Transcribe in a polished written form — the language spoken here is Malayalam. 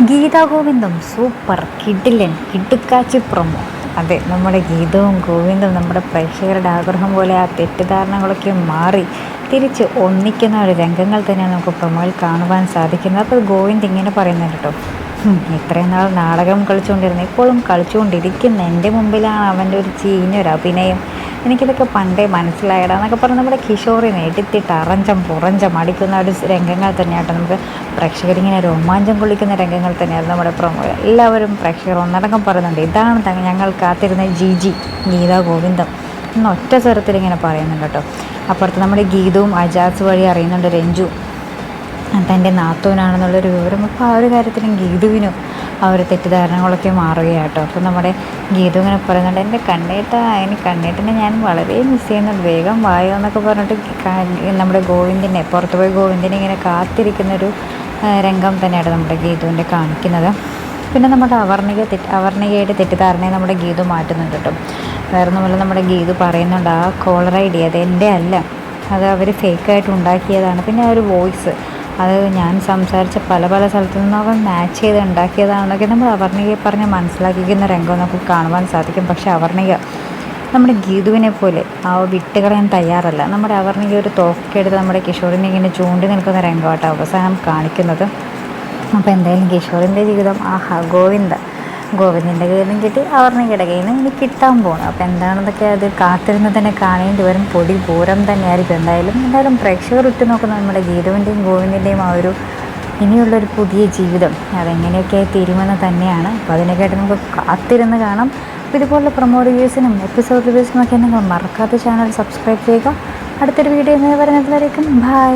ഗീതാ ഗോവിന്ദം സൂപ്പർ കിടിലൻ കിടുക്കാച്ചി പ്രൊമോ. അതെ, നമ്മുടെ ഗീതവും ഗോവിന്ദും നമ്മുടെ പ്രേക്ഷകരുടെ ആഗ്രഹം പോലെ ആ തെറ്റിദ്ധാരണകളൊക്കെ മാറി തിരിച്ച് ഒന്നിക്കുന്ന ഒരു രംഗങ്ങൾ തന്നെയാണ് നമുക്ക് പ്രൊമോയിൽ കാണുവാൻ സാധിക്കുന്നത്. അപ്പോൾ ഗോവിന്ദ് ഇങ്ങനെ പറയുന്നുണ്ട് കേട്ടോ, ഇത്രയും നാൾ നാടകം കളിച്ചുകൊണ്ടിരുന്നു, ഇപ്പോഴും കളിച്ചുകൊണ്ടിരിക്കുന്ന എൻ്റെ മുമ്പിലാണ് അവൻ്റെ ഒരു ചീഞ്ഞൊരു അഭിനയം. എനിക്കിതൊക്കെ പണ്ടേ മനസ്സിലായടാ എന്നൊക്കെ പറഞ്ഞ് നമ്മുടെ കിഷോറിനെ എടുത്തിട്ട് അറഞ്ചം പുറഞ്ചം അടിക്കുന്ന ഒരു രംഗങ്ങൾ തന്നെയാട്ടോ. നമുക്ക് പ്രേക്ഷകരിങ്ങനെ രോമാഞ്ചം കൊള്ളിക്കുന്ന രംഗങ്ങൾ തന്നെയായിരുന്നു നമ്മുടെ പ്രൊമോ. എല്ലാവരും പ്രേക്ഷകർ ഒന്നടങ്കം പറയുന്നുണ്ട്, ഇതാണ് ഞങ്ങൾ കാത്തിരുന്ന ഗീതാ ഗോവിന്ദം എന്ന ഒറ്റ സ്വരത്തിൽ ഇങ്ങനെ പറയുന്നുണ്ട് കേട്ടോ. അപ്പുറത്ത് നമ്മുടെ ഗീതവും അജാസ് വഴി അറിയുന്നുണ്ട് രഞ്ജു തൻ്റെ നാത്തൂനാണെന്നുള്ളൊരു വിവരം. അപ്പോൾ ആ ഒരു കാര്യത്തിലും ഗീതുവിനും ആ ഒരു തെറ്റിദ്ധാരണകളൊക്കെ മാറുകയാട്ടോ. അപ്പോൾ നമ്മുടെ ഗീതു ഇങ്ങനെ പറയുന്നുണ്ട്, എൻ്റെ കണ്ണേട്ടനെ ഞാൻ വളരെ മിസ് ചെയ്യുന്നുണ്ട്, വേഗം വായോ എന്നൊക്കെ പറഞ്ഞിട്ട് നമ്മുടെ ഗോവിന്ദിനെ പുറത്തുപോയി ഗോവിന്ദിനെ ഇങ്ങനെ കാത്തിരിക്കുന്നൊരു രംഗം തന്നെയാണ് നമ്മുടെ ഗീതുവിൻ്റെ കാണിക്കുന്നത്. പിന്നെ നമ്മുടെ അവർണികയുടെ തെറ്റിദ്ധാരണയെ നമ്മുടെ ഗീതു മാറ്റുന്നുണ്ട് കേട്ടോ. വേറെ ഒന്നുമല്ല, നമ്മുടെ ഗീതു പറയുന്നുണ്ട് ആ കോളർ ഐ ഡി അത് എൻ്റെ അല്ല, അത് അവർ ഫേക്കായിട്ട് ഉണ്ടാക്കിയതാണ്. പിന്നെ ആ ഒരു വോയിസ് അത് ഞാൻ സംസാരിച്ച പല സ്ഥലത്തു നിന്നൊക്കെ മാച്ച് ചെയ്ത് ഉണ്ടാക്കിയതാണെന്നൊക്കെ നമ്മൾ അവർണികയെ പറഞ്ഞ് മനസ്സിലാക്കിക്കുന്ന രംഗം നമുക്ക് കാണുവാൻ സാധിക്കും. പക്ഷേ അവർണിക നമ്മുടെ ഗീതുവിനെ പോലെ ആ വിട്ടുകളയാൻ തയ്യാറല്ല. നമ്മുടെ അവർണിക ഒരു തോക്കെടുത്ത് നമ്മുടെ കിഷോറിനെ ഇങ്ങനെ ചൂണ്ടി നിൽക്കുന്ന രംഗമായിട്ട് അവസാനം കാണിക്കുന്നത്. അപ്പോൾ എന്തായാലും കിഷോറിൻ്റെ ജീവിതം ഗോവിന്ദിൻ്റെ കയ്യിലും കിട്ടി, അവർണികയുടെ കയ്യിൽ നിന്ന് ഇനി കിട്ടാൻ പോകണം. അപ്പോൾ എന്താണെന്നൊക്കെ അത് കാത്തിരുന്ന് തന്നെ കാണേണ്ടി വരും. പൊടി പൂരം തന്നെയായിരിക്കും. എന്തായാലും പ്രേക്ഷകർ ഉറ്റുനോക്കുന്ന നമ്മുടെ ഗീതുവിൻ്റെയും ഗോവിന്ദിൻ്റെയും ആ ഒരു ഇനിയുള്ളൊരു പുതിയ ജീവിതം അതെങ്ങനെയൊക്കെ തീരുമെന്ന് തന്നെയാണ്. അപ്പോൾ അതിനെക്കായിട്ട് നമുക്ക് കാത്തിരുന്ന് കാണാം. അപ്പോൾ ഇതുപോലുള്ള പ്രൊമോ റിവ്യൂസിനും എപ്പിസോഡ് റിവ്യൂസിനും ഒക്കെ നിങ്ങൾ മറക്കാത്ത ചാനൽ സബ്സ്ക്രൈബ് ചെയ്യുക. അടുത്തൊരു വീഡിയോ വരുന്നതിലേക്കും ബൈ.